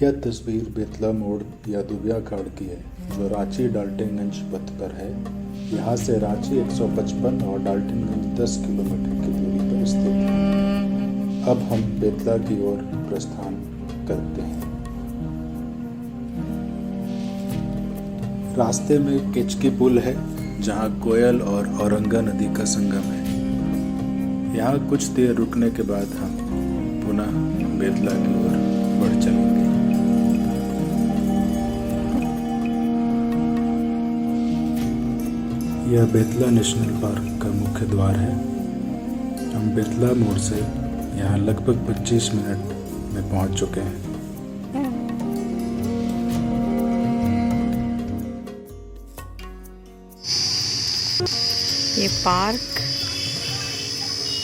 यह तस्वीर बेतला मोड़ या दुबिया खाड़ की है, जो रांची डाल्टनगंज पथ पर है। यहाँ से रांची 155 और डाल्टनगंज 10 किलोमीटर की दूरी पर स्थित है। अब हम बेतला की ओर प्रस्थान करते हैं। रास्ते में केचकी पुल है, जहाँ कोयल और औरंगा नदी का संगम है। यहाँ कुछ देर रुकने के बाद हम पुनः बेतला की ओर बढ़ चलेंगे। यह बेतला नेशनल पार्क का मुख्य द्वार है। हम बेतला मोड़ से यहाँ लगभग 25 मिनट में पहुँच चुके हैं। ये पार्क,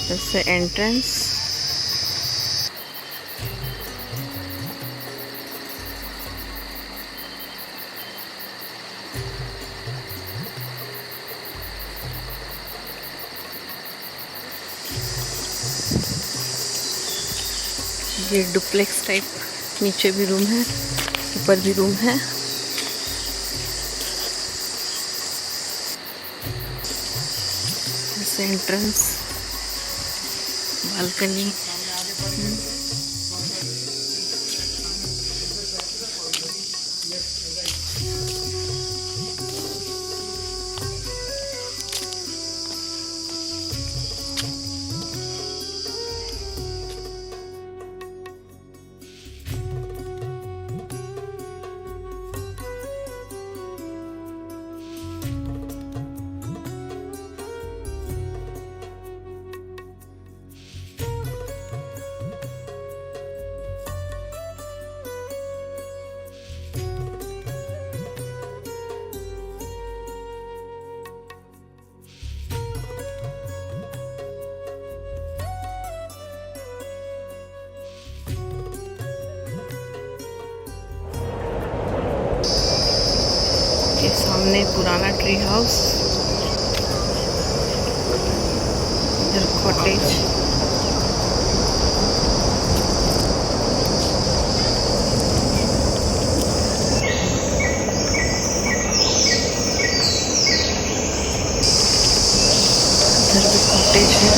जैसे एंट्रेंस, ये डुप्लेक्स टाइप, नीचे भी रूम है, ऊपर भी रूम है। जैसे एंट्रेंस, बालकनी। के सामने पुराना ट्री हाउस, इधर कॉटेज। इधर भी कॉटेज है।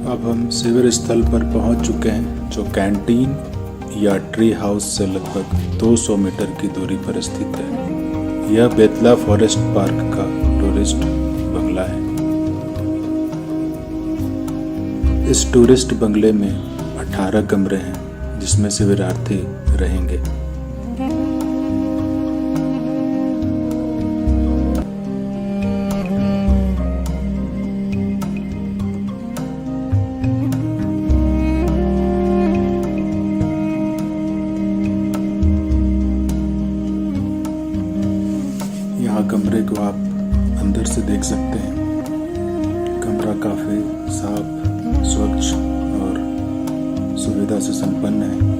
अब हम शिविर स्थल पर पहुंच चुके हैं, जो कैंटीन या ट्री हाउस से लगभग 200 मीटर की दूरी पर स्थित है। यह बेतला फॉरेस्ट पार्क का टूरिस्ट बंगला है। इस टूरिस्ट बंगले में 18 कमरे हैं, जिसमें शिविरार्थी रहेंगे। यहाँ कमरे को आप अंदर से देख सकते हैं। कमरा काफ़ी साफ, स्वच्छ और सुविधा से संपन्न है।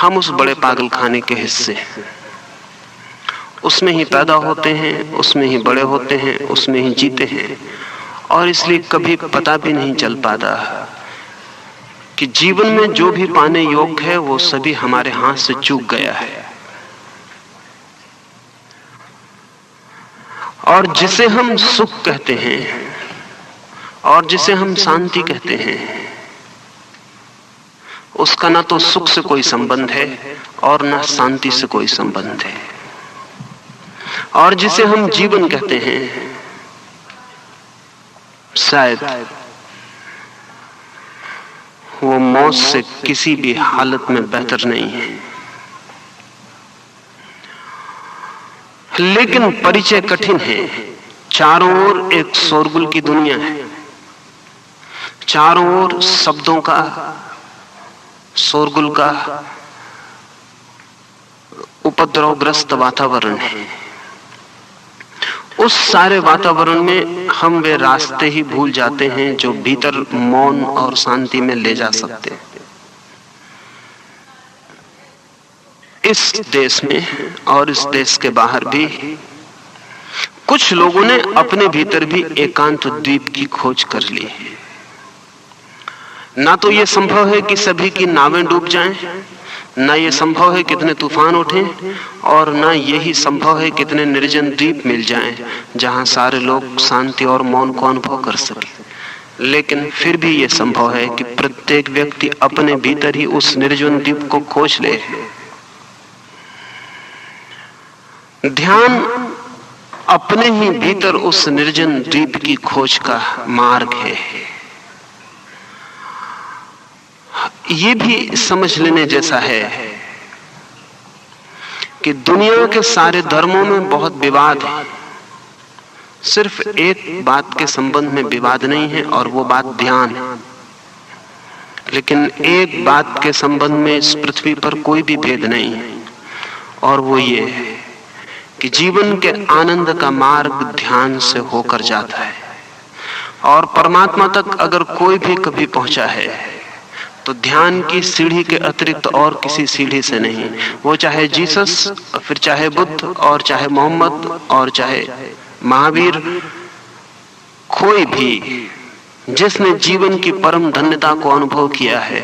हम उस बड़े पागल खाने के हिस्से, उसमें ही पैदा होते हैं, उसमें ही बड़े होते हैं, उसमें ही जीते हैं, और इसलिए कभी पता भी नहीं चल पाता कि जीवन में जो भी पाने योग्य है वो सभी हमारे हाथ से चूक गया है। और जिसे हम सुख कहते हैं और जिसे हम शांति कहते हैं, उसका ना तो सुख से कोई संबंध है और ना शांति से कोई संबंध है। और जिसे हम जीवन कहते हैं, शायद वो मौत से किसी भी हालत में बेहतर नहीं है। लेकिन परिचय कठिन है। चारों ओर एक शोरगुल की दुनिया है, चारों ओर शब्दों का, शोरगुल का उपद्रवग्रस्त वातावरण है। उस सारे वातावरण में हम वे रास्ते ही भूल जाते हैं जो भीतर मौन और शांति में ले जा सकते हैं। इस देश में और इस देश के बाहर भी कुछ लोगों ने अपने भीतर भी एकांत द्वीप की खोज कर ली है। ना तो यह संभव है कि सभी की नावें डूब जाएं, ना ये संभव है कितने तूफान उठें, और ना यही संभव है कितने निर्जन द्वीप मिल जाएं जहां सारे लोग शांति और मौन को अनुभव कर सके। लेकिन फिर भी यह संभव है कि प्रत्येक व्यक्ति अपने भीतर ही उस निर्जन द्वीप को खोज ले। ध्यान अपने ही भीतर उस निर्जन द्वीप की खोज का मार्ग है। ये भी समझ लेने जैसा है कि दुनिया के सारे धर्मों में बहुत विवाद है, सिर्फ एक बात के संबंध में विवाद नहीं है और वो बात ध्यान है। लेकिन एक बात के संबंध में इस पृथ्वी पर कोई भी भेद नहीं है, और वो ये है कि जीवन के आनंद का मार्ग ध्यान से होकर जाता है। और परमात्मा तक अगर कोई भी कभी पहुंचा है तो ध्यान की सीढ़ी के अतिरिक्त और किसी सीढ़ी से नहीं। वो चाहे जीसस, फिर चाहे बुद्ध, और चाहे मोहम्मद, और चाहे महावीर, कोई भी जिसने जीवन की परम धन्यता को अनुभव किया है,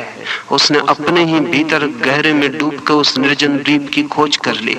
उसने अपने ही भीतर गहरे में डूब कर उस निर्जन द्वीप की खोज कर ली।